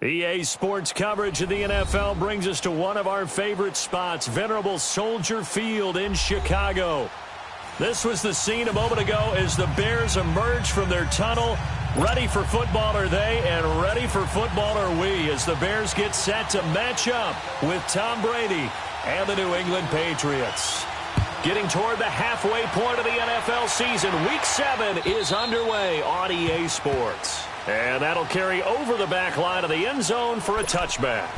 EA Sports coverage of the NFL brings us to one of our favorite spots, venerable Soldier Field in Chicago. This was the scene a moment ago as the Bears emerged from their tunnel. Ready for football are they, and ready for football are we, as the Bears get set to match up with Tom Brady and the New England Patriots. Getting toward the halfway point of the NFL season, Week 7 is underway on EA Sports. And that'll carry over the back line of the end zone for a touchback.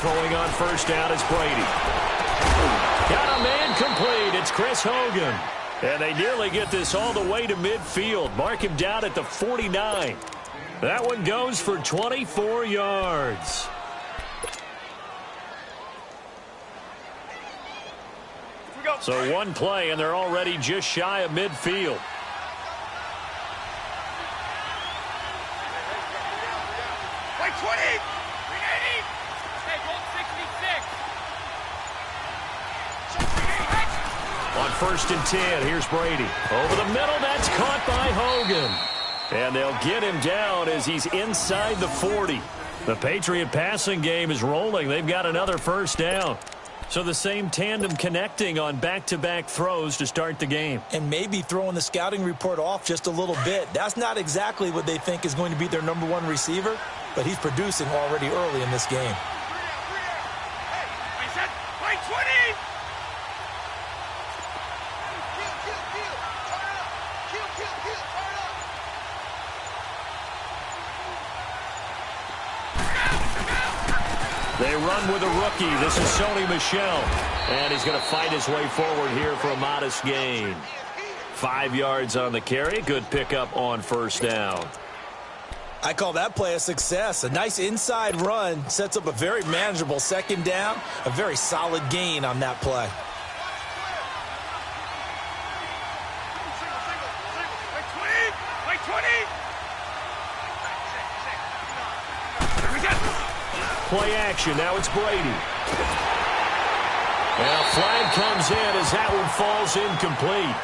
Throwing on first down is Brady. Got a man complete. It's Chris Hogan. And they nearly get this all the way to midfield. Mark him down at the 49. That one goes for 24 yards. So one play, and they're already just shy of midfield. Like 20! On first and 10, here's Brady. Over the middle, that's caught by Hogan. And they'll get him down as he's inside the 40. The Patriot passing game is rolling. They've got another first down. So the same tandem connecting on back-to-back throws to start the game. And maybe throwing the scouting report off just a little bit. That's not exactly what they think is going to be their number one receiver, but he's producing already early in this game. They run with a rookie. This is Sony Michel. And he's going to fight his way forward here for a modest gain. 5 yards on the carry. Good pickup on first down. I call that play a success. A nice inside run sets up a very manageable second down. A very solid gain on that play. Play action. Now it's Brady. And a flag comes in as that one falls incomplete.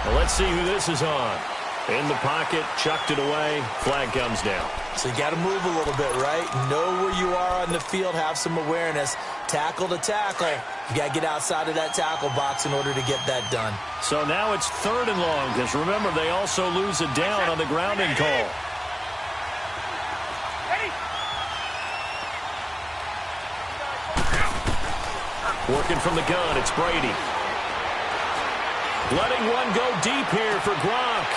Well, let's see who this is on. In the pocket, chucked it away. Flag comes down. So you got to move a little bit, right? Know where you are on the field. Have some awareness. Tackle to tackle. You got to get outside of that tackle box in order to get that done. So now it's 3rd and long, because remember, they also lose a down on the grounding call. Working from the gun, it's Brady. Letting one go deep here for Gronk.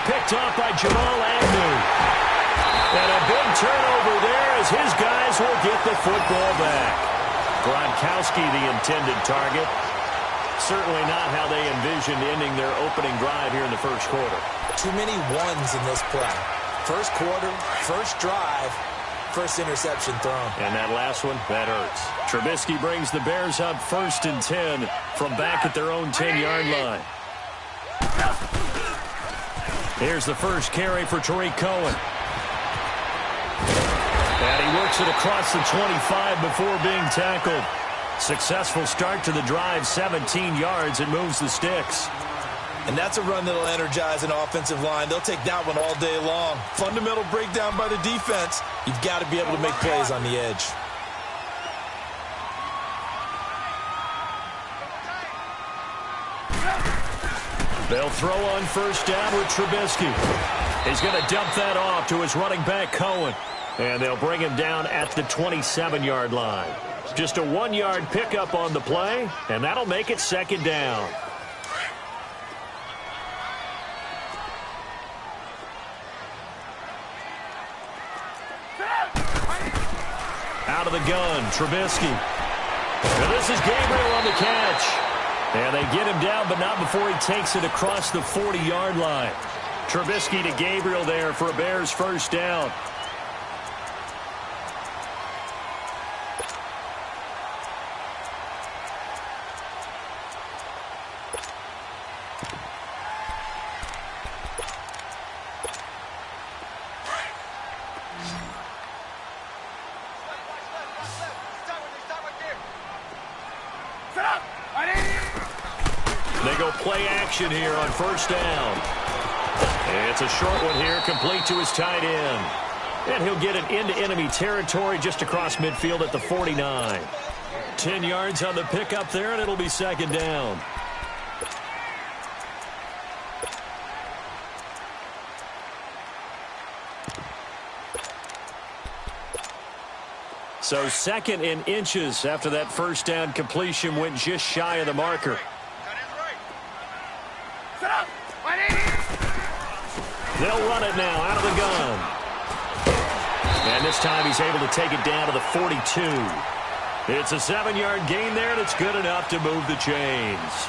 Picked off by Jamal Agnew. And a big turnover there as his guys will get the football back. Gronkowski, the intended target. Certainly not how they envisioned ending their opening drive here in the first quarter. Too many ones in this play. First quarter, first drive. First interception thrown. And that last one, that hurts. Trubisky brings the Bears up 1st and 10 from back at their own 10-yard line. Here's the first carry for Tariq Cohen. And he works it across the 25 before being tackled. Successful start to the drive, 17 yards. It moves the sticks. And that's a run that'll energize an offensive line. They'll take that one all day long. Fundamental breakdown by the defense. You've got to be able to make plays on the edge. They'll throw on first down with Trubisky. He's going to dump that off to his running back, Cohen. And they'll bring him down at the 27-yard line. Just a 1-yard pickup on the play, and that'll make it 2nd down. Out of the gun, Trubisky. And this is Gabriel on the catch. And they get him down, but not before he takes it across the 40-yard line. Trubisky to Gabriel there for a Bears first down. They'll play action here on first down. It's a short one here, complete to his tight end. And he'll get it into enemy territory just across midfield at the 49. 10 yards on the pickup there, and it'll be second down. So second in inches after that first down completion went just shy of the marker. They'll run it now out of the gun. And this time he's able to take it down to the 42. It's a 7-yard gain there, and it's good enough to move the chains.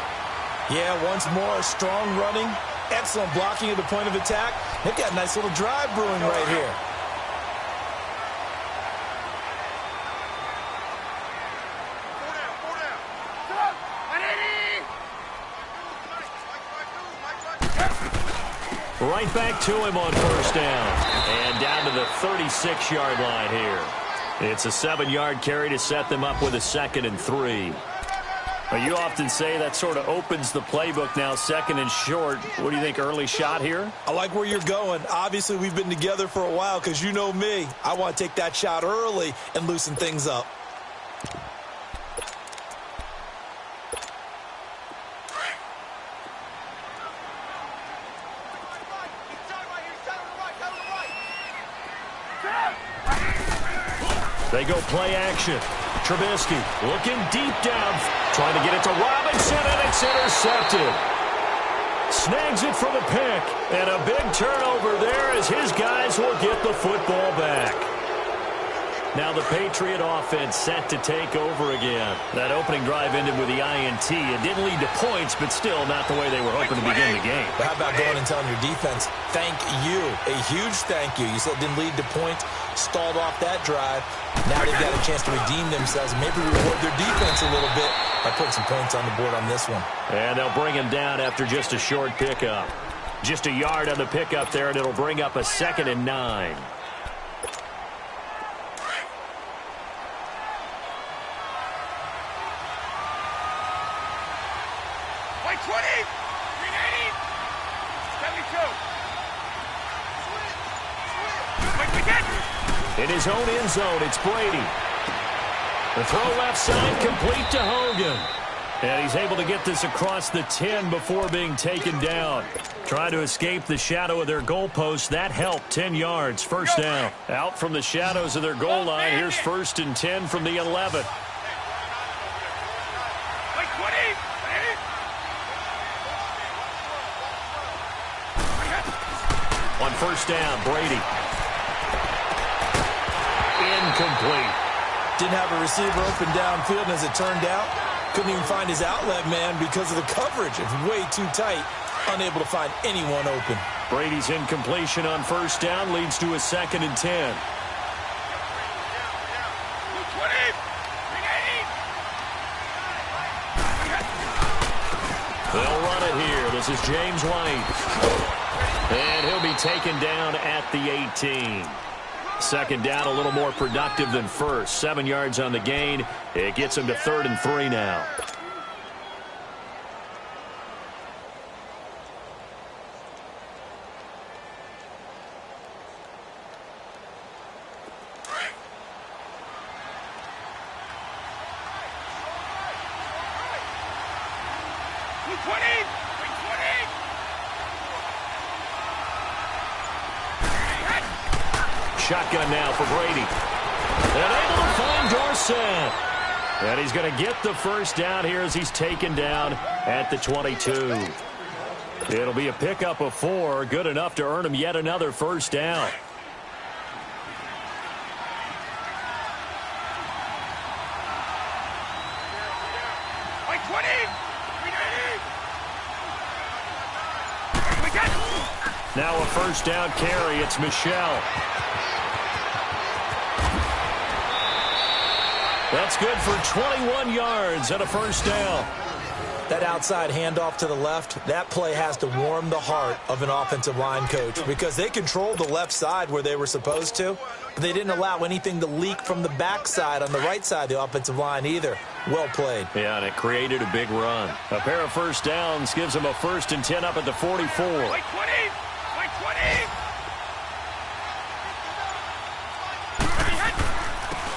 Yeah, once more, strong running, excellent blocking at the point of attack. They've got a nice little drive brewing right here. Right back to him on first down. And down to the 36-yard line here. It's a 7-yard carry to set them up with a 2nd and 3. Well, you often say that sort of opens the playbook now, 2nd and short. What do you think, early shot here? I like where you're going. Obviously, we've been together for a while because you know me. I want to take that shot early and loosen things up. They go play action. Trubisky looking deep down, trying to get it to Robinson, and it's intercepted. Snags it for the pick, and a big turnover there as his guys will get the football back. Now the Patriot offense set to take over again. That opening drive ended with the INT. It didn't lead to points, but still not the way they were hoping to begin the game. But how about going and telling your defense, thank you, a huge thank you. You said it didn't lead to points, stalled off that drive. Now they've got a chance to redeem themselves, maybe reward their defense a little bit by putting some points on the board on this one. And they'll bring him down after just a short pickup. Just a yard on the pickup there, and it'll bring up a 2nd and 9. In his own end zone, it's Brady. The throw left side, complete to Hogan. And he's able to get this across the 10 before being taken down. Trying to escape the shadow of their goalpost. That helped. 10 yards, first down. Out from the shadows of their goal line. Here's 1st and 10 from the 11. On first down, Brady. Incomplete. Didn't have a receiver open downfield, and as it turned out, couldn't even find his outlet man because of the coverage. It's way too tight, unable to find anyone open. Brady's incompletion on first down leads to a 2nd and 10. They'll run it here. This is James White. And he'll be taken down at the 18. Second down, a little more productive than first. 7 yards on the gain. It gets him to 3rd and 3 now. Shotgun now for Brady. And able to find Dorsett. And he's going to get the first down here as he's taken down at the 22. It'll be a pickup of 4. Good enough to earn him yet another first down. Now a first down carry. It's Michel. That's good for 21 yards and a first down. That outside handoff to the left, that play has to warm the heart of an offensive line coach because they controlled the left side where they were supposed to, but they didn't allow anything to leak from the backside on the right side of the offensive line either. Well played. Yeah, and it created a big run. A pair of first downs gives them a 1st and 10 up at the 44. Like 20! Like 20!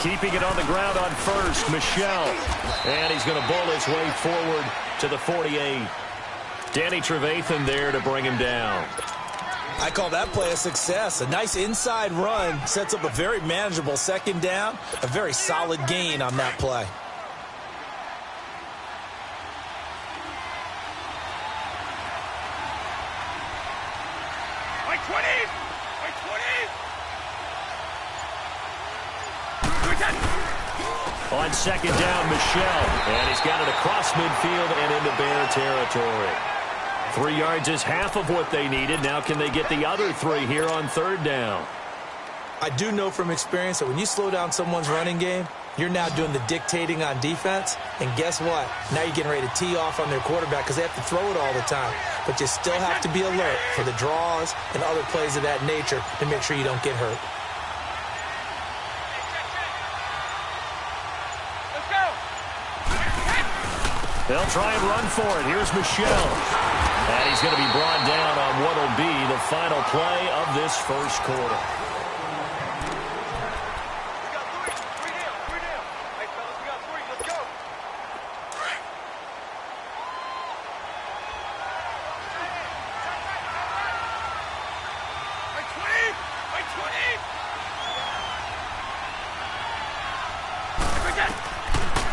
Keeping it on the ground on first, Michel. And he's going to bull his way forward to the 48. Danny Trevathan there to bring him down. I call that play a success. A nice inside run sets up a very manageable 2nd down. A very solid gain on that play. Like 20! Like 20! On 2nd down, Michel. And he's got it across midfield and into Bear territory. 3 yards is half of what they needed. Now can they get the other 3 here on 3rd down? I do know from experience that when you slow down someone's running game, you're now doing the dictating on defense. And guess what? Now you're getting ready to tee off on their quarterback because they have to throw it all the time. But you still have to be alert for the draws and other plays of that nature to make sure you don't get hurt. They'll try and run for it. Here's Michel. And he's going to be brought down on what will be the final play of this 1st quarter.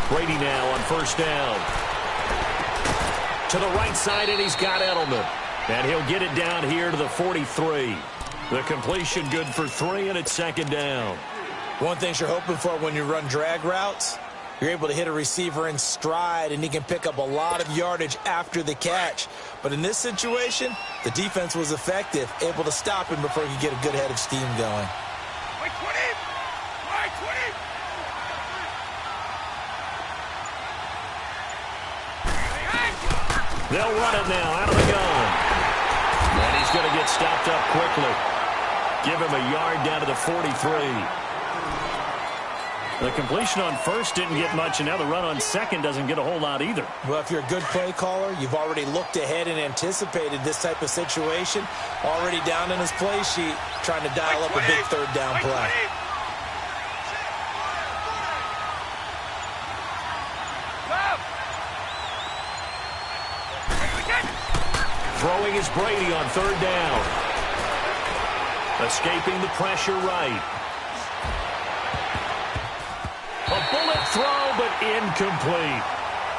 Brady now on 1st down. To the right side, and he's got Edelman. And he'll get it down here to the 43. The completion good for 3, and it's 2nd down. One thing you're hoping for when you run drag routes, you're able to hit a receiver in stride, and he can pick up a lot of yardage after the catch. But in this situation, the defense was effective, able to stop him before he could get a good head of steam going. Like 20! Like 20! They'll run it now out of the gun. And he's going to get stopped up quickly. Give him a yard down to the 43. The completion on 1st didn't get much, and now the run on 2nd doesn't get a whole lot either. Well, if you're a good play caller, you've already looked ahead and anticipated this type of situation. Already down in his play sheet, trying to dial up a big 3rd down play. Throwing is Brady on 3rd down. Escaping the pressure right. A bullet throw, but incomplete.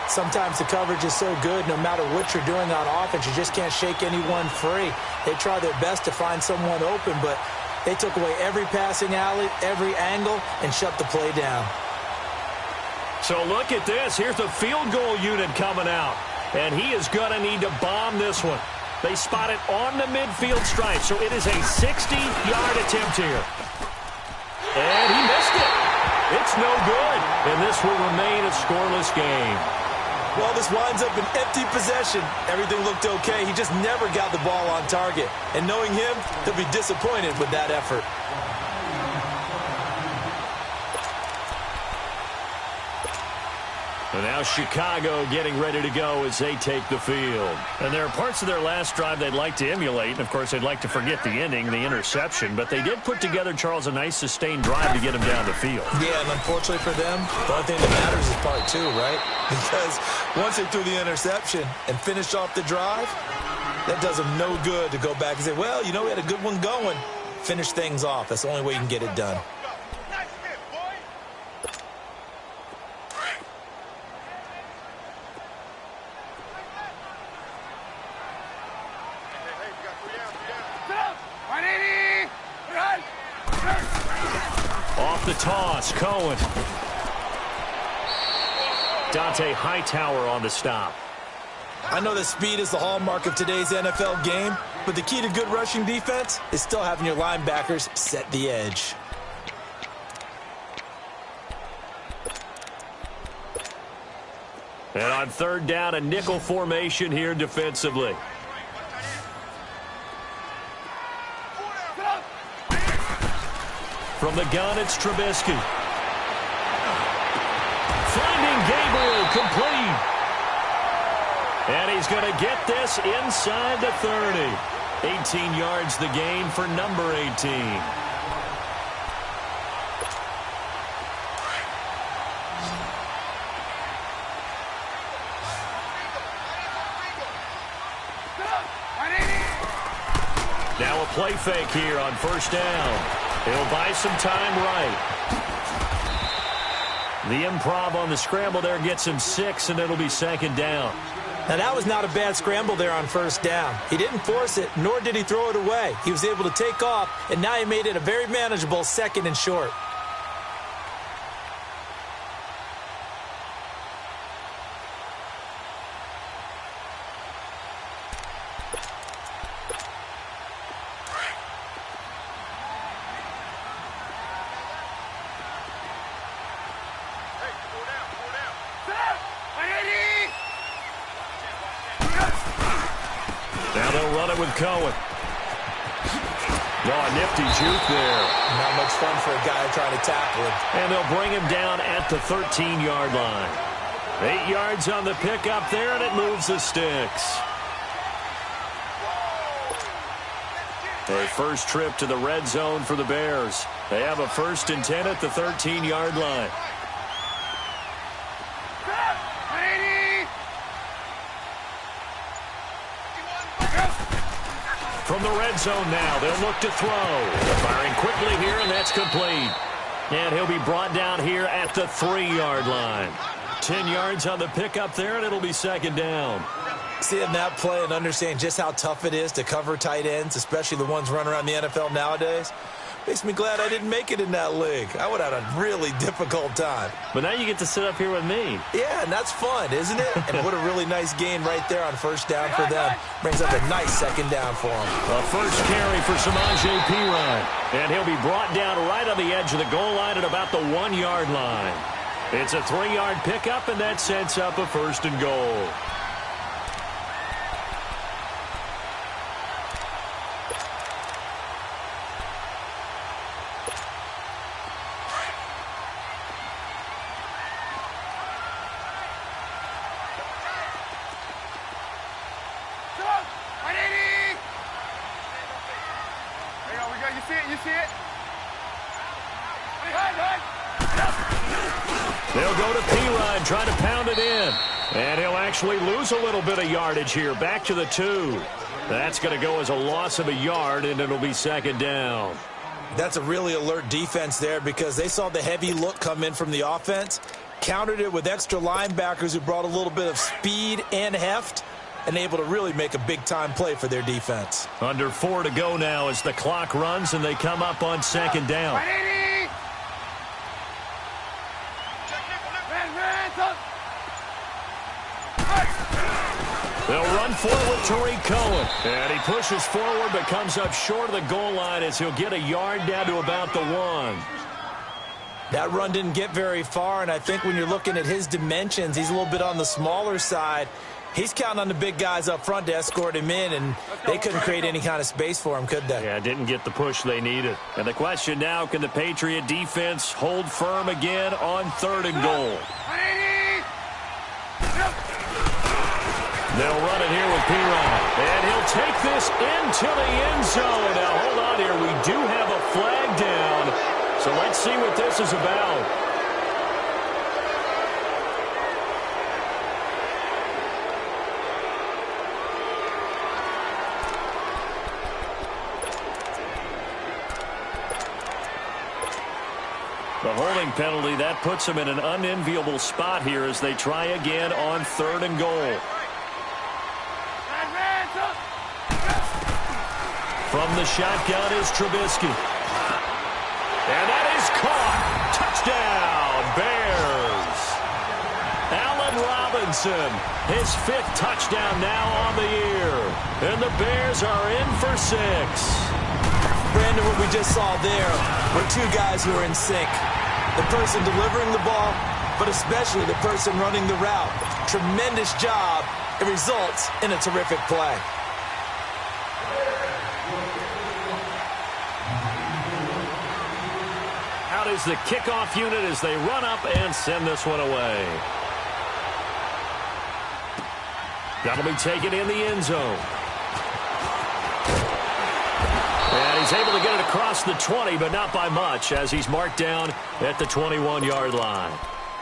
Sometimes the coverage is so good, no matter what you're doing on offense, you just can't shake anyone free. They try their best to find someone open, but they took away every passing alley, every angle, and shut the play down. So look at this. Here's the field goal unit coming out. And he is going to need to bomb this one. They spot it on the midfield stripe, so it is a 60-yard attempt here. And he missed it. It's no good, and this will remain a scoreless game. Well, this winds up an empty possession. Everything looked okay. He just never got the ball on target. And knowing him, he'll be disappointed with that effort. And now Chicago getting ready to go as they take the field. And there are parts of their last drive they'd like to emulate. And, of course, they'd like to forget the ending, the interception. But they did put together, Charles, a nice sustained drive to get him down the field. Yeah, and unfortunately for them, the only thing that matters is part 2, right? Because once they threw the interception and finished off the drive, that does them no good to go back and say, well, you know, we had a good one going. Finish things off. That's the only way you can get it done. Off the toss, Cohen. Dante Hightower on the stop. I know that speed is the hallmark of today's NFL game, but the key to good rushing defense is still having your linebackers set the edge. And on third down, a nickel formation here defensively. From the gun, it's Trubisky. Finding Gabriel, complete. And he's going to get this inside the 30. 18 yards the gain for number 18. Now a play fake here on first down. He'll buy some time right. The improv on the scramble there gets him 6, and it'll be second down. Now, that was not a bad scramble there on first down. He didn't force it, nor did he throw it away. He was able to take off, and now he made it a very manageable second and short. Cohen. Oh, a nifty juke there. Not much fun for a guy trying to tackle him. And they'll bring him down at the 13-yard line. 8 yards on the pickup there, and it moves the sticks. A first trip to the red zone for the Bears. They have a 1st and 10 at the 13-yard line. From the red zone now, they'll look to throw. Firing quickly here, and that's complete. And he'll be brought down here at the 3-yard line. 10 yards on the pickup there, and it'll be second down. Seeing that play and understanding just how tough it is to cover tight ends, especially the ones running around the NFL nowadays, makes me glad I didn't make it in that league. I would have had a really difficult time. But now you get to sit up here with me. Yeah, and that's fun, isn't it? And what a really nice gain right there on first down for them. Brings up a nice second down for them. A first carry for Samaje Perine. And he'll be brought down right on the edge of the goal line at about the 1-yard line. It's a 3-yard pickup, and that sets up a 1st and goal. They'll go to Perine, try to pound it in. And he'll actually lose a little bit of yardage here, back to the 2. That's going to go as a loss of a yard, and it'll be second down. That's a really alert defense there because they saw the heavy look come in from the offense, countered it with extra linebackers who brought a little bit of speed and heft, and able to really make a big-time play for their defense. Under 4 to go now as the clock runs, and they come up on second down. They'll run forward Tariq Cohen. And he pushes forward but comes up short of the goal line as he'll get a yard down to about the 1. That run didn't get very far, and I think when you're looking at his dimensions, he's a little bit on the smaller side. He's counting on the big guys up front to escort him in, and they couldn't create any kind of space for him, could they? Yeah, didn't get the push they needed. And the question now, can the Patriot defense hold firm again on 3rd and goal? They'll run it here with Perine. And he'll take this into the end zone. Now, hold on here. We do have a flag down. So let's see what this is about. The holding penalty, that puts them in an unenviable spot here as they try again on 3rd and goal. From the shotgun is Trubisky. And that is caught. Touchdown, Bears. Allen Robinson, his 5th touchdown now on the year. And the Bears are in for 6. Brandon, what we just saw there were 2 guys who are in sync. The person delivering the ball but especially the person running the route. Tremendous job. It results in a terrific play. Out is the kickoff unit as they run up and send this one away. That'll be taken in the end zone. And he's able to get it across the 20, but not by much, as he's marked down at the 21-yard line.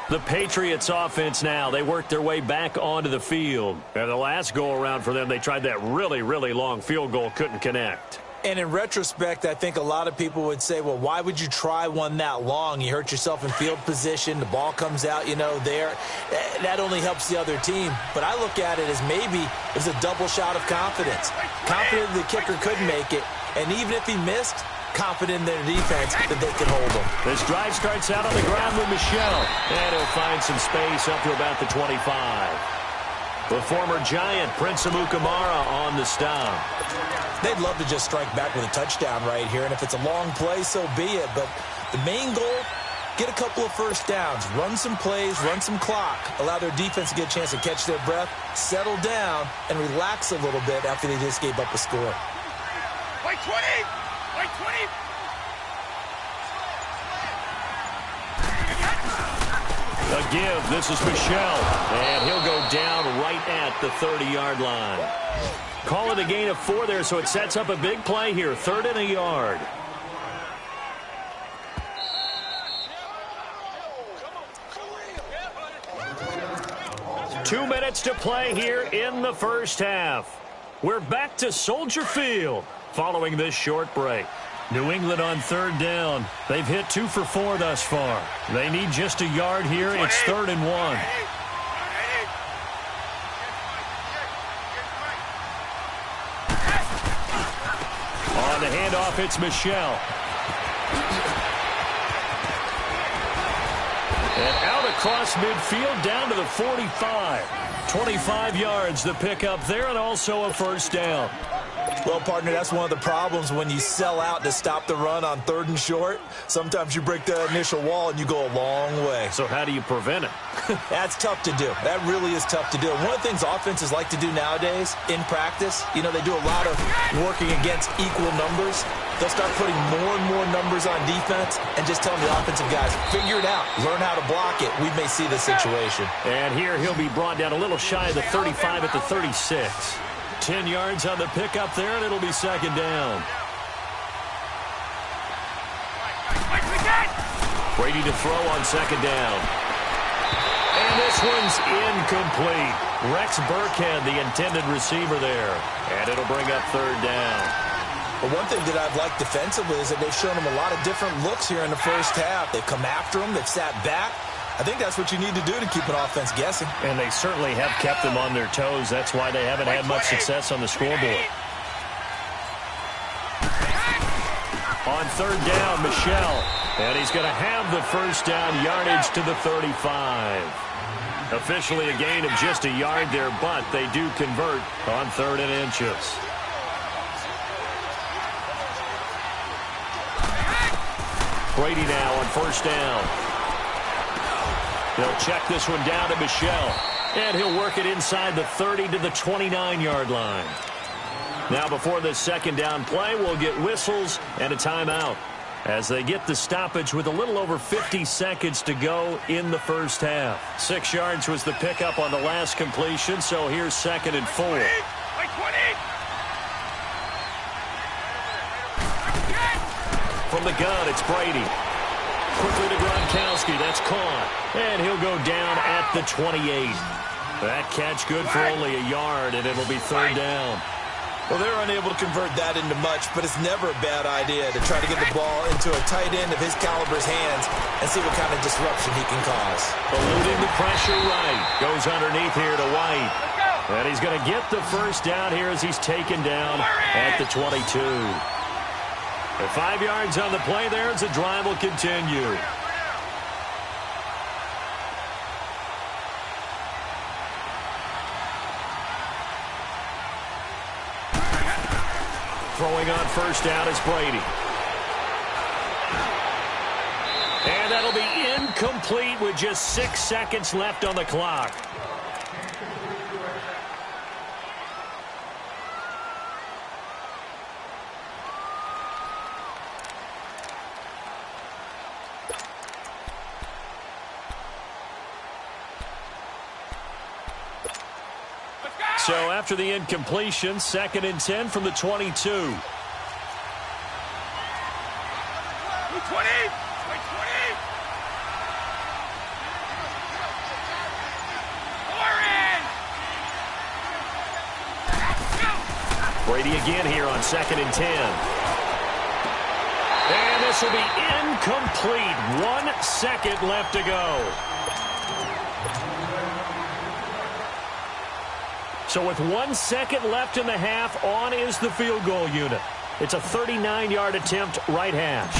The Patriots offense now, they work their way back onto the field. And the last go-around for them, they tried that really, really long field goal, couldn't connect. And in retrospect, I think a lot of people would say, well, why would you try one that long? You hurt yourself in field position. The ball comes out, there. That only helps the other team. But I look at it as maybe it was a double shot of confidence. Confident the kicker could make it. And even if he missed, confident in their defense that they could hold him. This drive starts out on the ground with Michelle. And he'll find some space up to about the 25. The former Giant, Prince Amukamara, on the stop. They'd love to just strike back with a touchdown right here, and if it's a long play, so be it. But the main goal, get a couple of first downs, run some plays, run some clock, allow their defense to get a chance to catch their breath, settle down, and relax a little bit after they just gave up a score. White 20! White 20! A give. This is Michelle. And he'll go down right at the 30-yard line. Call it a gain of 4 there, so it sets up a big play here. 3rd and a yard. Two minutes to play here in the first half. We're back to Soldier Field following this short break. New England on 3rd down. They've hit 2 for 4 thus far. They need just a yard here. It's 3rd and 1. On the handoff, it's Michelle. And out across midfield down to the 45. 25 yards the pickup there, and also a first down. Well, partner, that's one of the problems when you sell out to stop the run on 3rd and short. Sometimes you break the initial wall and you go a long way. So how do you prevent it? That's tough to do. That really is tough to do. And one of the things offenses like to do nowadays in practice, they do a lot of working against equal numbers. They'll start putting more and more numbers on defense and just telling the offensive guys, figure it out, learn how to block it. We may see this situation. And here he'll be brought down a little shy of the 35 at the 36. 10 yards on the pickup there, and it'll be 2nd down. Brady to throw on 2nd down. And this one's incomplete. Rex Burkhead, the intended receiver there. And it'll bring up 3rd down. But one thing that I've liked defensively is that they've shown them a lot of different looks here in the first half. They've come after them. They've sat back. I think that's what you need to do to keep an offense guessing. And they certainly have kept them on their toes. That's why they haven't had much success on the scoreboard. On 3rd down, Michelle. And he's going to have the first down yardage to the 35. Officially a gain of just a yard there, but they do convert on 3rd and inches. Brady now on 1st down. He'll check this one down to Michelle. And he'll work it inside the 30 to the 29-yard line. Now before this 2nd down play, we'll get whistles and a timeout as they get the stoppage with a little over 50 seconds to go in the first half. 6 yards was the pickup on the last completion, so here's 2nd and 4. From the gun, it's Brady. Quickly to Gronkowski. That's caught. And he'll go down at the 28. That catch good for only a yard, and it'll be 3rd down. Well, they're unable to convert that into much, but it's never a bad idea to try to get the ball into a tight end of his caliber's hands and see what kind of disruption he can cause. Eluding the pressure right. Goes underneath here to White. And he's going to get the first down here as he's taken down at the 22. At 5 yards on the play there as the drive will continue. Throwing on 1st down is Brady. And that'll be incomplete with just 6 seconds left on the clock. So after the incompletion, 2nd and 10 from the 22. 20! 20! Brady again here on 2nd and 10. And this will be incomplete. 1 second left to go. So with 1 second left in the half, on is the field goal unit. It's a 39-yard attempt, right hash.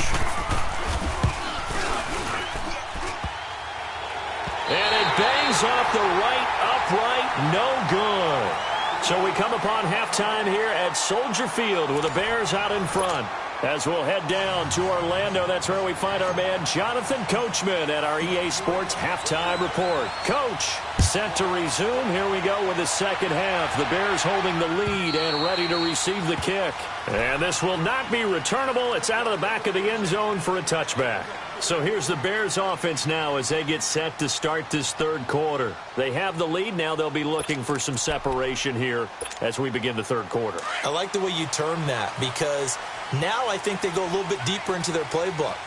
And it bangs off the right upright, no good. So we come upon halftime here at Soldier Field with the Bears out in front. As we'll head down to Orlando, that's where we find our man Jonathan Coachman at our EA Sports Halftime Report. Coach, set to resume. Here we go with the second half. The Bears holding the lead and ready to receive the kick. And this will not be returnable. It's out of the back of the end zone for a touchback. So here's the Bears offense now as they get set to start this third quarter. They have the lead. Now they'll be looking for some separation here as we begin the third quarter. I like the way you term that because now I think they go a little bit deeper into their playbook.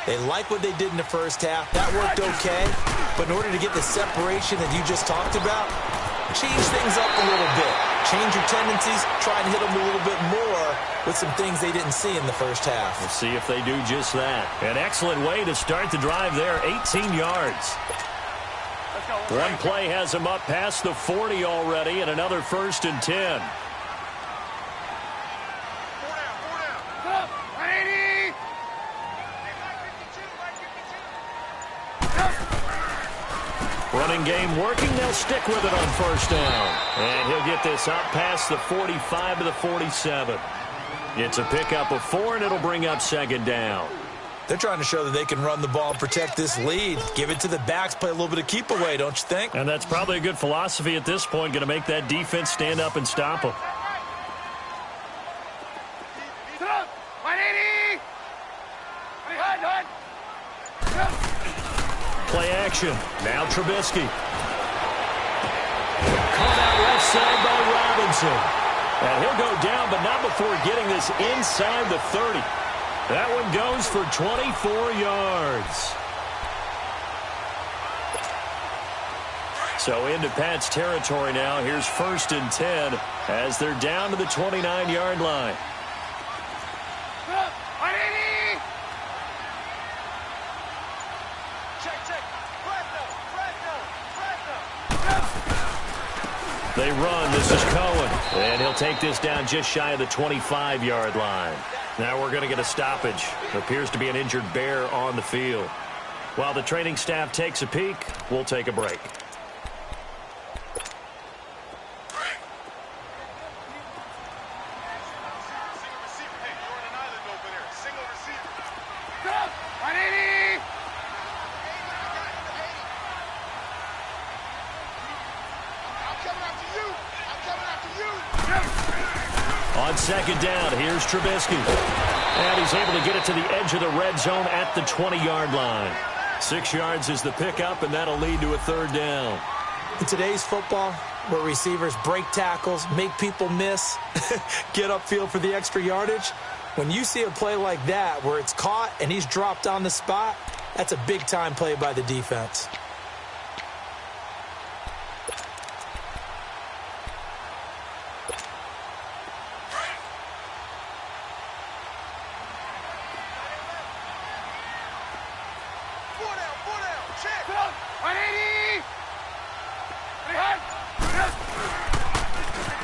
They like what they did in the first half. That worked okay. But in order to get the separation that you just talked about, change things up a little bit. Change your tendencies. Try and hit them a little bit more with some things they didn't see in the first half. We'll see if they do just that. An excellent way to start the drive there. 18 yards. One play has them up past the 40 already, and another 1st and 10. Running game working. They'll stick with it on 1st down. And he'll get this up past the 45 to the 47. It's a pickup of 4, and it'll bring up 2nd down. They're trying to show that they can run the ball and protect this lead. Give it to the backs, play a little bit of keep away, don't you think? And that's probably a good philosophy at this point, going to make that defense stand up and stop them. Play action. Now Trubisky. Caught out left side by Robinson. And he'll go down, but not before getting this inside the 30. That one goes for 24 yards. So into Pat's territory now. Here's 1st and 10 as they're down to the 29-yard line. They run. This is Cohen. And he'll take this down just shy of the 25-yard line. Now we're going to get a stoppage. Appears to be an injured Bear on the field. While the training staff takes a peek, we'll take a break. On 2nd down, here's Trubisky. And he's able to get it to the edge of the red zone at the 20-yard line. 6 yards is the pickup, and that'll lead to a 3rd down. In today's football, where receivers break tackles, make people miss, get upfield for the extra yardage, when you see a play like that where it's caught and he's dropped on the spot, that's a big-time play by the defense.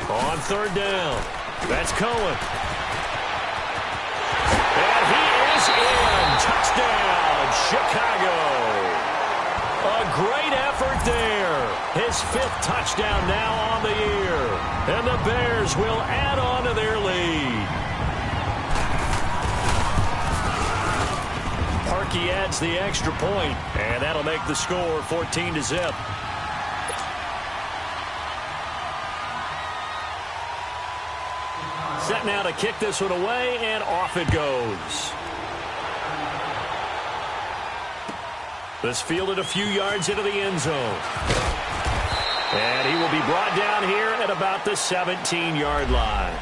On 3rd down, that's Cohen. And he is in. Touchdown, Chicago. A great effort there. His 5th touchdown now on the year. And the Bears will add on to their lead. Rookie adds the extra point, and that'll make the score 14-0. Set now to kick this one away, and off it goes. This fielded a few yards into the end zone. And he will be brought down here at about the 17-yard line.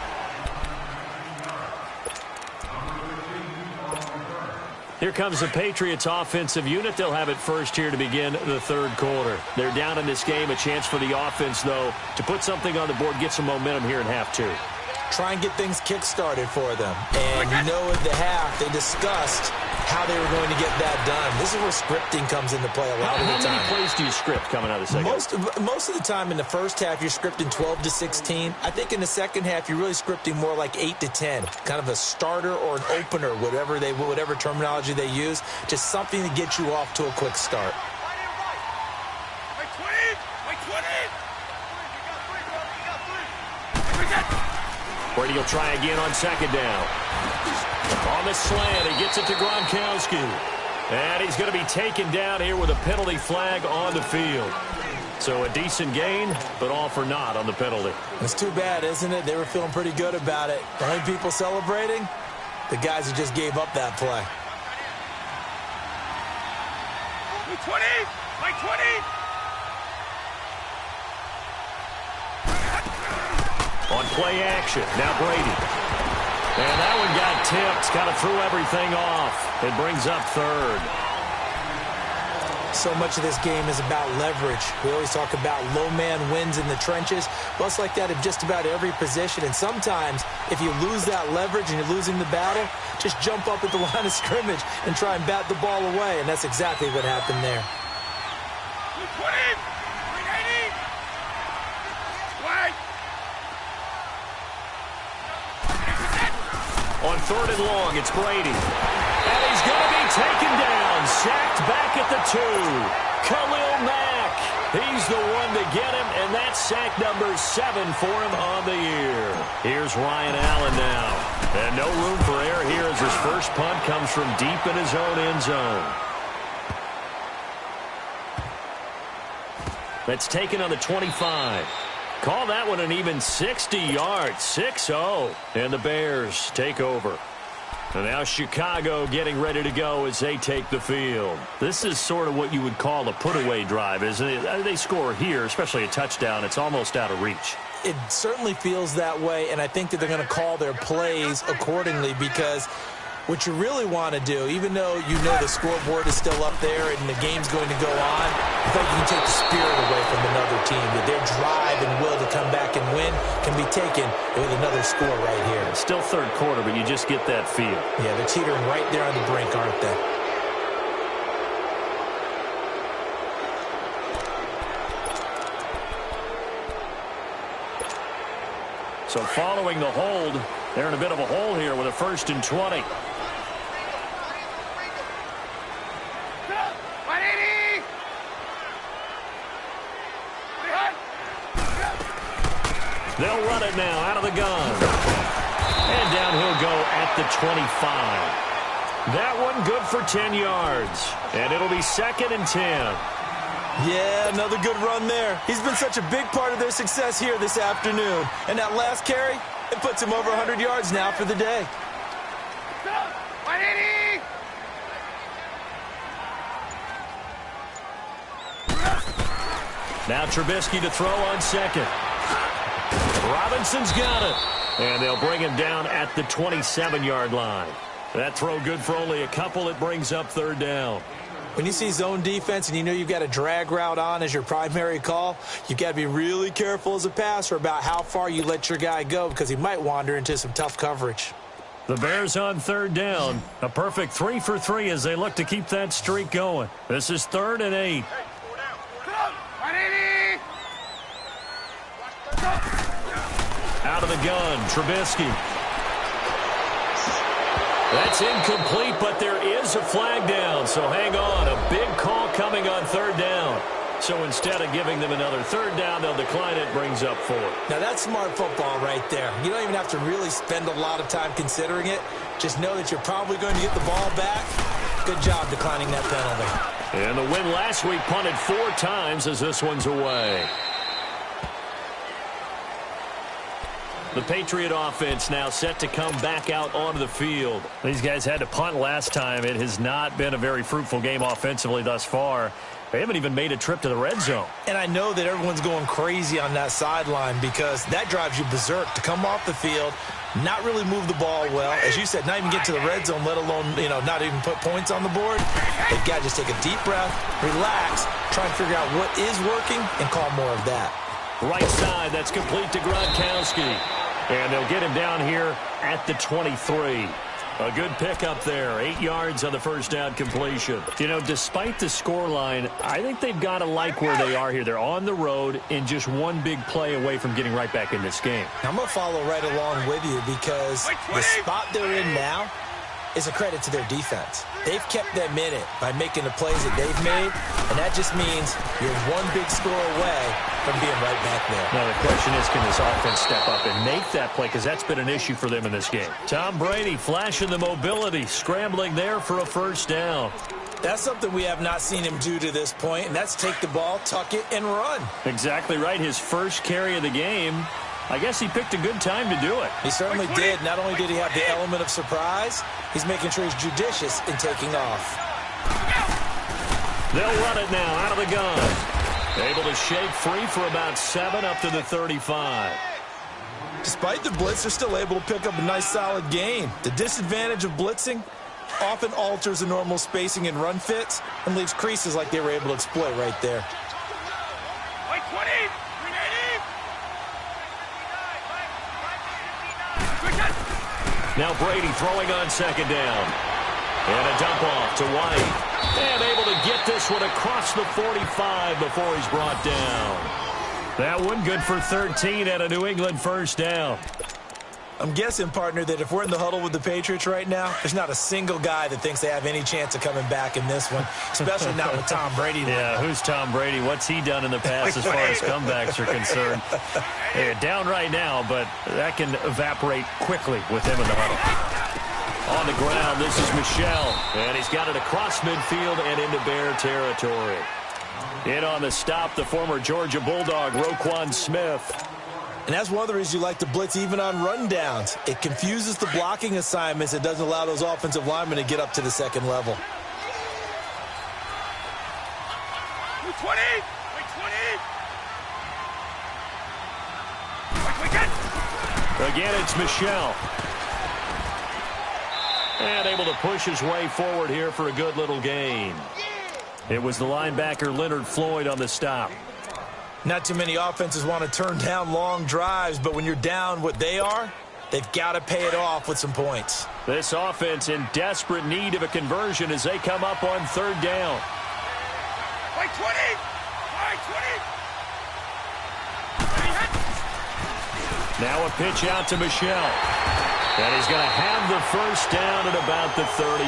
Here comes the Patriots offensive unit. They'll have it first here to begin the third quarter. They're down in this game. A chance for the offense, though, to put something on the board, get some momentum here in half two. Try and get things kick-started for them. And you know at the half, they discussed how they were going to get that done. This is where scripting comes into play a lot of the time. How many plays do you script coming out of the second? Most of the time in the first half, you're scripting 12 to 16. I think in the second half, you're really scripting more like 8 to 10. Kind of a starter or an opener, whatever terminology they use. Just something to get you off to a quick start. Brady will try again on second down. On the slant, he gets it to Gronkowski. And he's going to be taken down here with a penalty flag on the field. So a decent gain, but all for naught on the penalty. It's too bad, isn't it? They were feeling pretty good about it. The only people celebrating, the guys who just gave up that play. 20! Like 20! On play action, now Brady. And that one got tipped, kind of threw everything off. It brings up third. So much of this game is about leverage. We always talk about low man wins in the trenches. Well, it's like that in just about every position. And sometimes, if you lose that leverage and you're losing the battle, just jump up at the line of scrimmage and try and bat the ball away. And that's exactly what happened there. 20! 380! Flag! On third and long, it's Brady. And he's going to be taken down. Sacked back at the 2. Khalil Mack. He's the one to get him, and that's sack number 7 for him on the year. Here's Ryan Allen now. And no room for error here as his first punt comes from deep in his own end zone. That's taken on the 25. Call that one an even 60 yards, 6-0. And the Bears take over. And now Chicago getting ready to go as they take the field. This is sort of what you would call a put-away drive, isn't it? They score here, especially a touchdown. It's almost out of reach. It certainly feels that way, and I think that they're going to call their plays accordingly because what you really want to do, even though you know the scoreboard is still up there and the game's going to go on, I think you can take the spirit away from another team. That their drive and will to come back and win can be taken with another score right here. It's still third quarter, but you just get that feel. Yeah, they're teetering right there on the brink, aren't they? So following the hold, they're in a bit of a hole here with a 1st and 20. They'll run it now out of the gun. And down he'll go at the 25. That one good for 10 yards. And it'll be 2nd and 10. Yeah, another good run there. He's been such a big part of their success here this afternoon. And that last carry, it puts him over 100 yards now for the day. 180! Now Trubisky to throw on second. Robinson's got it. And they'll bring him down at the 27-yard line. That throw good for only a couple. It brings up 3rd down. When you see zone defense and you know you've got a drag route on as your primary call, you've got to be really careful as a passer about how far you let your guy go because he might wander into some tough coverage. The Bears on 3rd down. A perfect 3 for 3 as they look to keep that streak going. This is 3rd and 8. 180! Out of the gun, Trubisky. That's incomplete, but there is a flag down, so hang on. A big call coming on 3rd down. So instead of giving them another 3rd down, they'll decline it, brings up 4. Now, that's smart football right there. You don't even have to really spend a lot of time considering it. Just know that you're probably going to get the ball back, Good job declining that penalty. And the win last week punted 4 times as this one's away. The Patriot offense now set to come back out onto the field. These guys had to punt last time. It has not been a very fruitful game offensively thus far. They haven't even made a trip to the red zone. And I know that everyone's going crazy on that sideline because that drives you berserk to come off the field, not really move the ball well. As you said, not even get to the red zone, let alone, not even put points on the board. They've got to just take a deep breath, relax, try and figure out what is working, and call more of that. Right side, that's complete to Gronkowski. And they'll get him down here at the 23. A good pickup there. 8 yards on the first down completion. Despite the scoreline, I think they've got to like where they are here. They're on the road and just one big play away from getting right back in this game. I'm going to follow right along with you because the spot they're in now is a credit to their defense. They've kept them in it by making the plays that they've made, and that just means you're one big score away from being right back there. Now the question is, can this offense step up and make that play? Because that's been an issue for them in this game. Tom Brady flashing the mobility, scrambling there for a first down. That's something we have not seen him do to this point, and that's take the ball, tuck it, and run. Exactly right. His first carry of the game. I guess he picked a good time to do it. He certainly did. Not only did he have the element of surprise, he's making sure he's judicious in taking off. They'll run it now out of the gun. Able to shake free for about 7 up to the 35. Despite the blitz, they're still able to pick up a nice solid gain. The disadvantage of blitzing often alters the normal spacing and run fits and leaves creases like they were able to exploit right there. Now Brady throwing on second down. And a dump off to White. And able to get this one across the 45 before he's brought down. That one good for 13 at a New England first down. I'm guessing, partner, that if we're in the huddle with the Patriots right now, there's not a single guy that thinks they have any chance of coming back in this one, especially not with Tom Brady. Yeah, who's Tom Brady? What's he done in the past as far as comebacks are concerned? They're down right now, but that can evaporate quickly with him in the huddle. On the ground, this is Michel, and he's got it across midfield and into Bear territory. In on the stop, the former Georgia Bulldog, Roquan Smith. And that's one of the reasons you like to blitz even on rundowns. It confuses the blocking assignments. It doesn't allow those offensive linemen to get up to the second level. 20! Again, it's Michel. And able to push his way forward here for a good little gain. It was the linebacker Leonard Floyd on the stop. Not too many offenses want to turn down long drives, but when you're down what they are, they've got to pay it off with some points. This offense in desperate need of a conversion as they come up on third down. By 20! Now a pitch out to Michel. And he's going to have the first down at about the 38.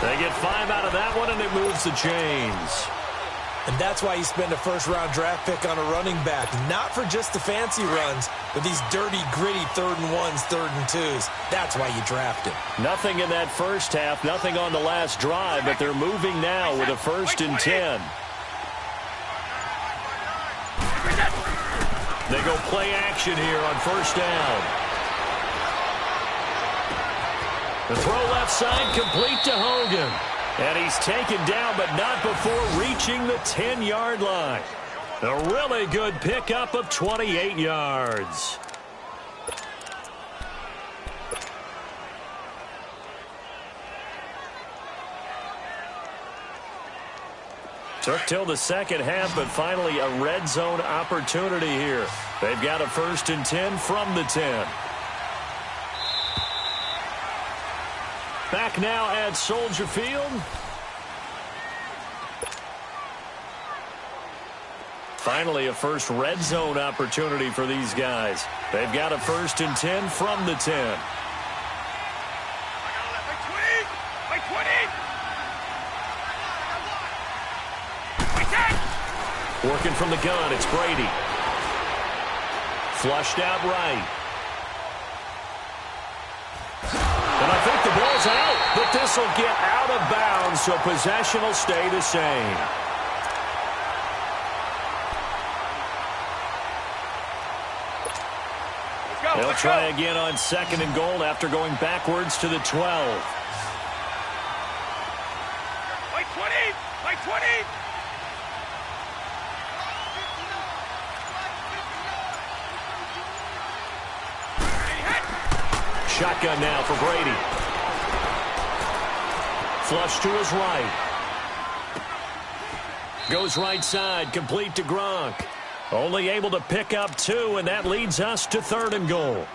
They get 5 out of that one, and it moves the chains. And that's why you spend a first-round draft pick on a running back. Not for just the fancy runs, but these dirty, gritty 3rd and 1s, 3rd and 2s. That's why you draft him. Nothing in that first half, nothing on the last drive, but they're moving now with a 1st and 10. They go play action here on first down. The throw left side complete to Hogan. And he's taken down, but not before reaching the 10-yard line. A really good pickup of 28 yards. Took till the second half, but finally a red zone opportunity here. They've got a 1st and 10 from the 10. Back now at Soldier Field. Finally, a first red zone opportunity for these guys. They've got a 1st and 10 from the 10. Working from the gun, it's Brady. Flushed out right. And I think the ball's ball's out, but this will get out of bounds, so possession will stay the same. They'll try again on 2nd and goal after going backwards to the 12. Like 20! Like 20! Shotgun now for Brady. Flush to his right. Goes right side, complete to Gronk. Only able to pick up 2, and that leads us to 3rd and goal.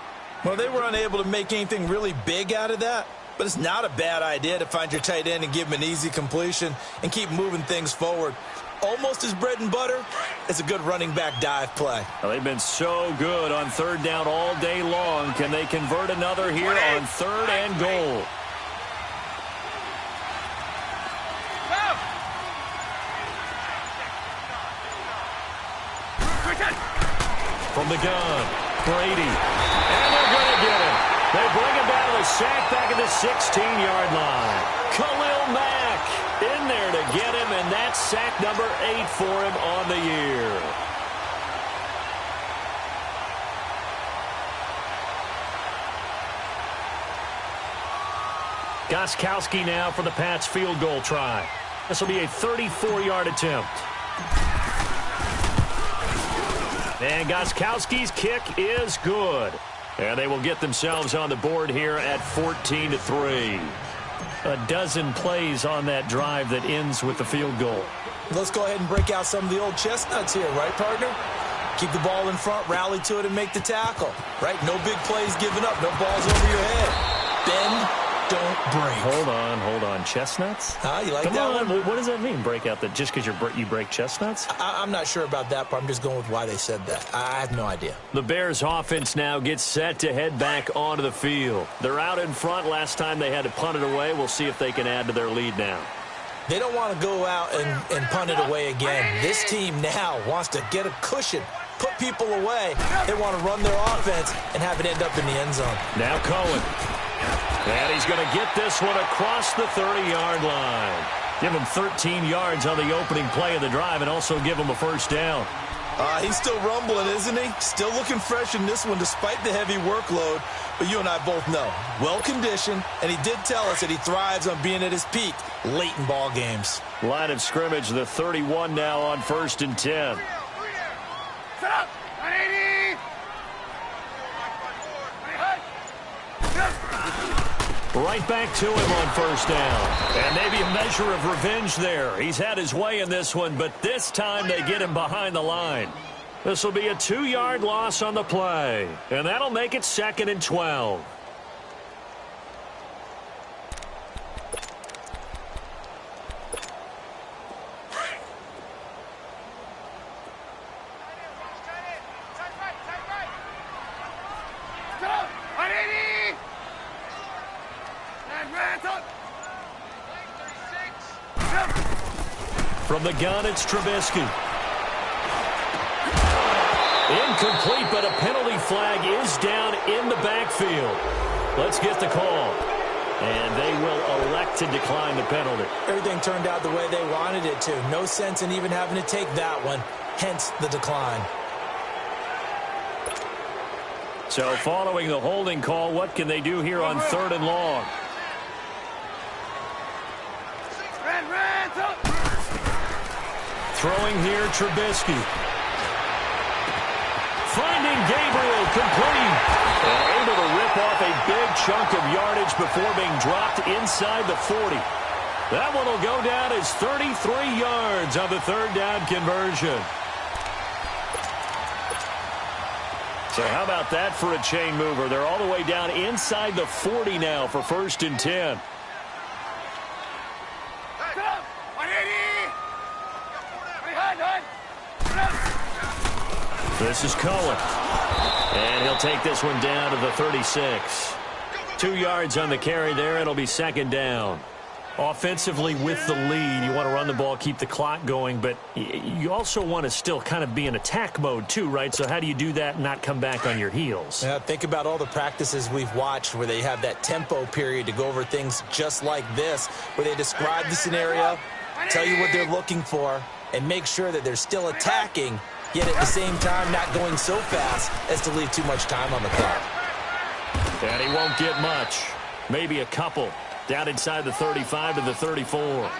Well, they were unable to make anything really big out of that, but it's not a bad idea to find your tight end and give him an easy completion and keep moving things forward. Almost his bread and butter is a good running back dive play. Well, they've been so good on 3rd down all day long. Can they convert another here on 3rd and goal? From the gun, Brady. And they're going to get him. They bring him down to the sack back at the 16-yard line. Khalil Mack in there to get him, and that's sack number 8 for him on the year. Gostkowski now for the Pats field goal try. This will be a 34-yard attempt. And Gostkowski's kick is good. And they will get themselves on the board here at 14-3. A dozen plays on that drive that ends with the field goal. Let's go ahead and break out some of the old chestnuts here, right, partner? Keep the ball in front, rally to it, and make the tackle. Right? No big plays given up, no balls over your head. Bend, don't break. Hold on. Chestnuts? You like Come that on. one? What does that mean, break out? Just because you break chestnuts? I'm not sure about that part. I'm just going with why they said that. I have no idea. The Bears offense now gets set to head back onto the field. They're out in front. Last time they had to punt it away. We'll see if they can add to their lead now. They don't want to go out and punt it away again. This team now wants to get a cushion, put people away. They want to run their offense and have it end up in the end zone. Now Cohen. And he's going to get this one across the 30-yard line. Give him 13 yards on the opening play of the drive and also give him a first down. He's still rumbling, isn't he? Still looking fresh in this one despite the heavy workload. But you and I both know, well-conditioned, and he did tell us that he thrives on being at his peak late in ball games. Line of scrimmage, the 31 now on 1st and 10. Set up! 180! Right back to him on 1st down. And maybe a measure of revenge there. He's had his way in this one, but this time they get him behind the line. This will be a 2-yard loss on the play. And that'll make it 2nd and 12. From the gun, it's Trubisky. Incomplete, but a penalty flag is down in the backfield. Let's get the call. And they will elect to decline the penalty. Everything turned out the way they wanted it to. No sense in even having to take that one, hence the decline. So following the holding call, what can they do here on 3rd and long? Throwing here, Trubisky. Finding Gabriel, complete. And able to rip off a big chunk of yardage before being dropped inside the 40. That one will go down as 33 yards on the 3rd down conversion. So how about that for a chain mover? They're all the way down inside the 40 now for 1st and 10. This is Cohen. And he'll take this one down to the 36. 2 yards on the carry there. It'll be 2nd down. Offensively with the lead, you want to run the ball, keep the clock going, but you also want to still kind of be in attack mode too, right? So how do you do that and not come back on your heels? Yeah, think about all the practices we've watched where they have that tempo period to go over things just like this, where they describe the scenario, tell you what they're looking for, and make sure that they're still attacking, yet at the same time not going so fast as to leave too much time on the clock. And he won't get much. Maybe a couple. Down inside the 35 to the 34.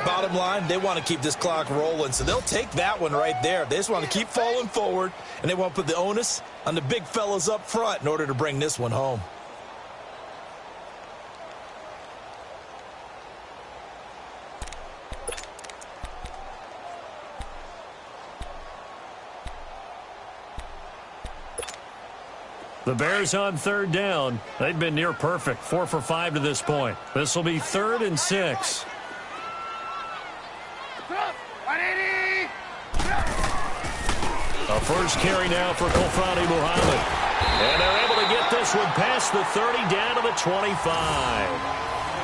Bottom line, they want to keep this clock rolling, so they'll take that one right there. They just want to keep falling forward, and they want to put the onus on the big fellas up front in order to bring this one home. The Bears on third down. They've been near perfect. 4 for 5 to this point. This will be 3rd and 6. A first carry now for Kofrani Muhammad. And they're able to get this one past the 30 down to the 25.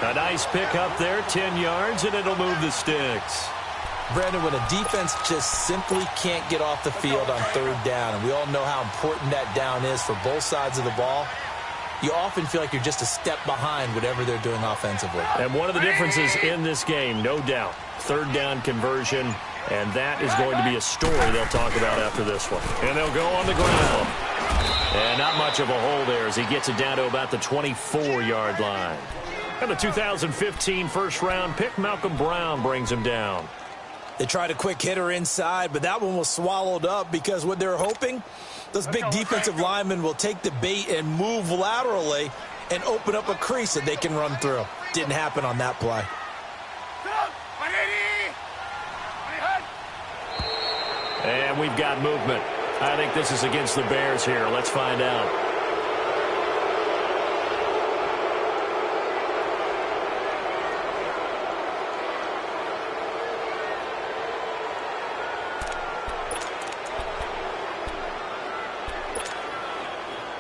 A nice pick up there, 10 yards, and it'll move the sticks. Brandon, when a defense just simply can't get off the field on third down, and we all know how important that down is for both sides of the ball, you often feel like you're just a step behind whatever they're doing offensively. And one of the differences in this game, no doubt, third down conversion, and that is going to be a story they'll talk about after this one. And they'll go on the ground. And not much of a hole there as he gets it down to about the 24-yard line. And the 2015 first-round pick, Malcolm Brown, brings him down. They tried a quick hitter inside, but that one was swallowed up because what they're hoping, those big defensive linemen will take the bait and move laterally and open up a crease that they can run through. Didn't happen on that play. And we've got movement. I think this is against the Bears here. Let's find out.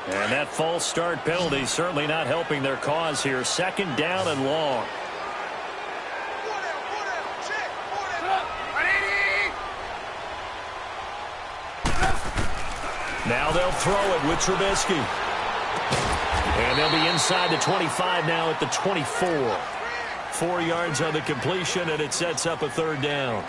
And that false start penalty certainly not helping their cause here. 2nd down and long. Now they'll throw it with Trubisky. And they'll be inside the 25 now at the 24. 4 yards on the completion, and it sets up a 3rd down.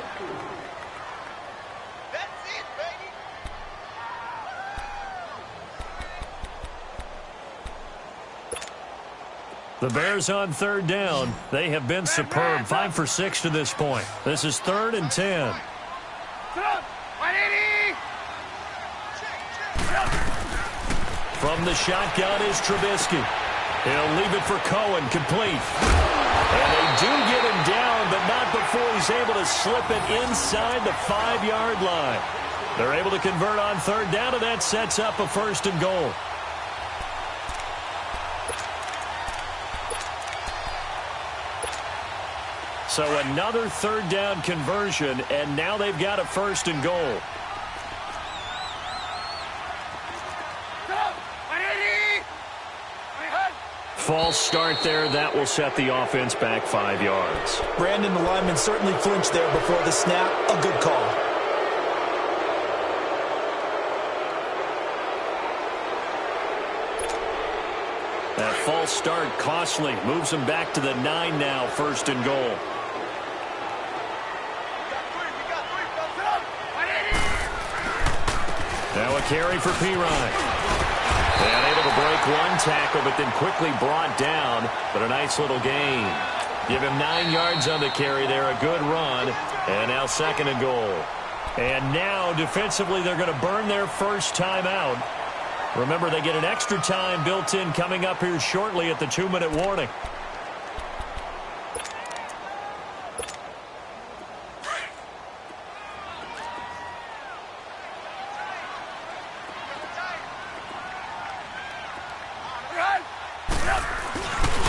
The Bears on 3rd down. They have been superb. 5 for 6 to this point. This is 3rd and 10. From the shotgun is Trubisky. He'll leave it for Cohen, complete. And they do get him down, but not before he's able to slip it inside the 5-yard line. They're able to convert on 3rd down, and that sets up a 1st and goal. So another 3rd down conversion, and now they've got a 1st and goal. False start there. That will set the offense back 5 yards. Brandon, the lineman certainly flinched there before the snap. A good call. That false start costly. Moves them back to the 9 now. 1st and goal. Now a carry for Pirine. And able to break one tackle, but then quickly brought down. But a nice little gain. Give him 9 yards on the carry there. A good run. And now 2nd and goal. And now defensively they're going to burn their first timeout. Remember, they get an extra time built in coming up here shortly at the 2-minute warning.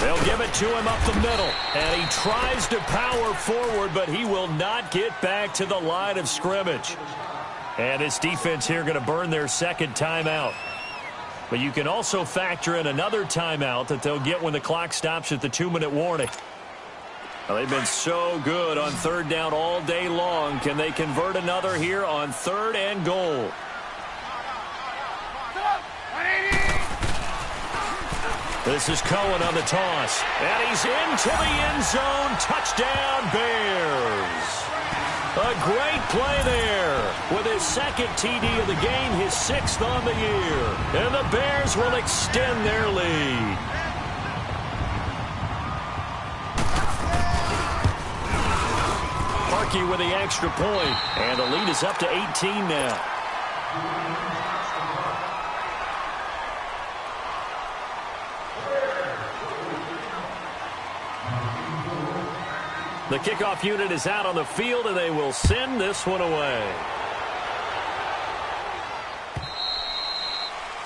They'll give it to him up the middle, and he tries to power forward, but he will not get back to the line of scrimmage. And this defense here going to burn their 2nd timeout. But you can also factor in another timeout that they'll get when the clock stops at the 2-minute warning. Well, they've been so good on third down all day long. Can they convert another here on 3rd and goal? This is Cohen on the toss. And he's into the end zone. Touchdown, Bears. A great play there. With his 2nd TD of the game, his 6th on the year. And the Bears will extend their lead. Parkey with the extra point. And the lead is up to 18 now. The kickoff unit is out on the field, and they will send this one away.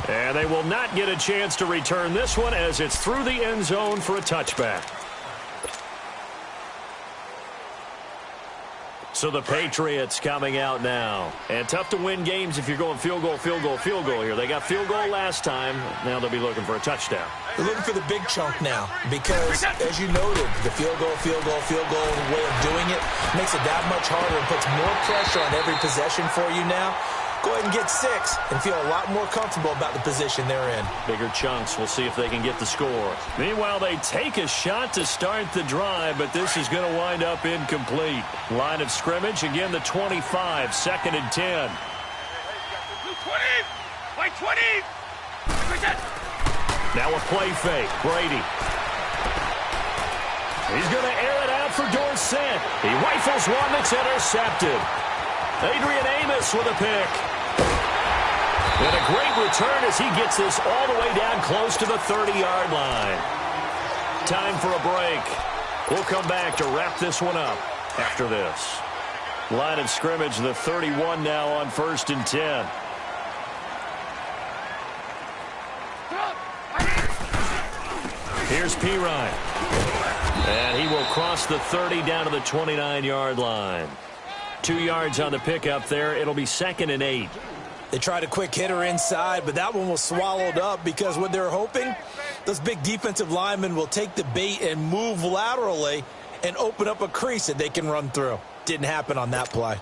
And they will not get a chance to return this one as it's through the end zone for a touchback. So the Patriots coming out now. And tough to win games if you're going field goal, field goal, field goal here. They got field goal last time. Now they'll be looking for a touchdown. They're looking for the big chunk now because, as you noted, the field goal way of doing it makes it that much harder and puts more pressure on every possession for you now. Go ahead and get 6 and feel a lot more comfortable about the position they're in. Bigger chunks. We'll see if they can get the score. Meanwhile, they take a shot to start the drive, but this is going to wind up incomplete. Line of scrimmage, again, the 25, 2nd and 10. 20! By 20! Now a play fake. Brady. He's going to air it out for Dorsett. He rifles one that's intercepted. Adrian Amos with a pick. And a great return as he gets this all the way down close to the 30-yard line. Time for a break. We'll come back to wrap this one up after this. Line of scrimmage, the 31 now on 1st and 10. Here's Pirine. And he will cross the 30 down to the 29-yard line. 2 yards on the pickup there. It'll be 2nd and 8. They tried a quick hitter inside, but that one was swallowed up because what they're hoping, those big defensive linemen will take the bait and move laterally and open up a crease that they can run through. Didn't happen on that play.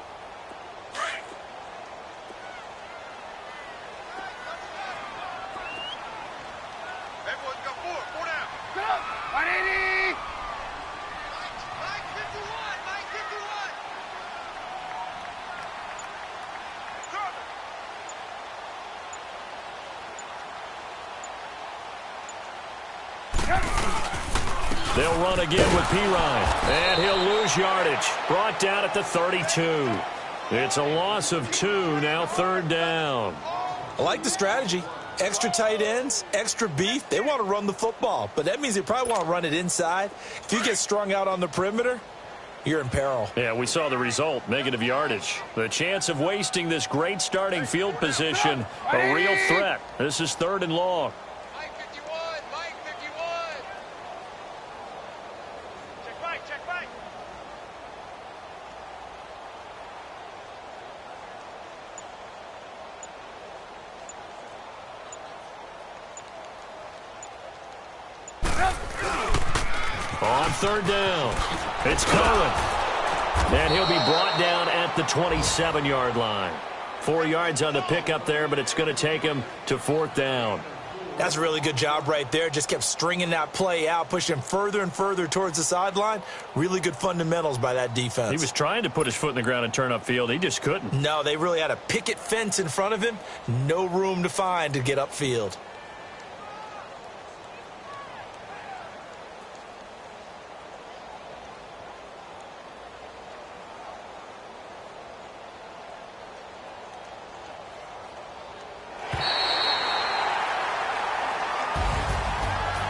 Everyone's got 4 down. Go! 180! Mike 51! Mike 51! They'll run again with Pirine. And he'll lose yardage. Brought down at the 32. It's a loss of 2, now 3rd down. I like the strategy. Extra tight ends, extra beef. They want to run the football, but that means they probably want to run it inside. If you get strung out on the perimeter, you're in peril. Yeah, we saw the result, negative yardage. The chance of wasting this great starting field position, a real threat. This is 3rd and long. Mike 51! Mike 51! Check Mike, check Mike! On 3rd down, it's Cohen. And he'll be brought down at the 27-yard line. 4 yards on the pickup there, but it's going to take him to 4th down. That's a really good job right there. Just kept stringing that play out, pushing him further and further towards the sideline. Really good fundamentals by that defense. He was trying to put his foot in the ground and turn upfield. He just couldn't. No, they really had a picket fence in front of him. No room to find to get upfield.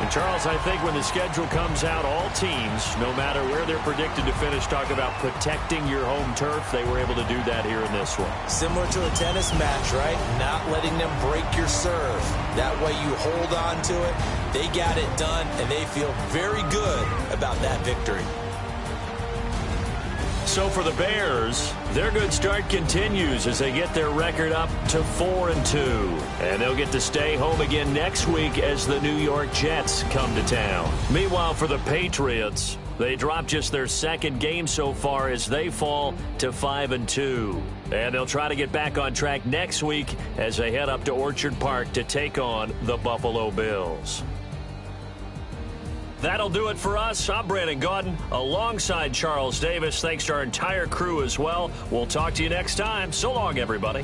Charles, I think when the schedule comes out, all teams, no matter where they're predicted to finish, talk about protecting your home turf. They were able to do that here in this one. Similar to a tennis match, right? Not letting them break your serve. That way you hold on to it. They got it done, and they feel very good about that victory. So for the Bears, their good start continues as they get their record up to 4-2. And they'll get to stay home again next week as the New York Jets come to town. Meanwhile, for the Patriots, They dropped just their second game so far as they fall to 5-2. And they'll try to get back on track next week as they head up to Orchard Park to take on the Buffalo Bills. That'll do it for us. I'm Brandon Gaudin alongside Charles Davis. Thanks to our entire crew as well. We'll talk to you next time. So long, everybody.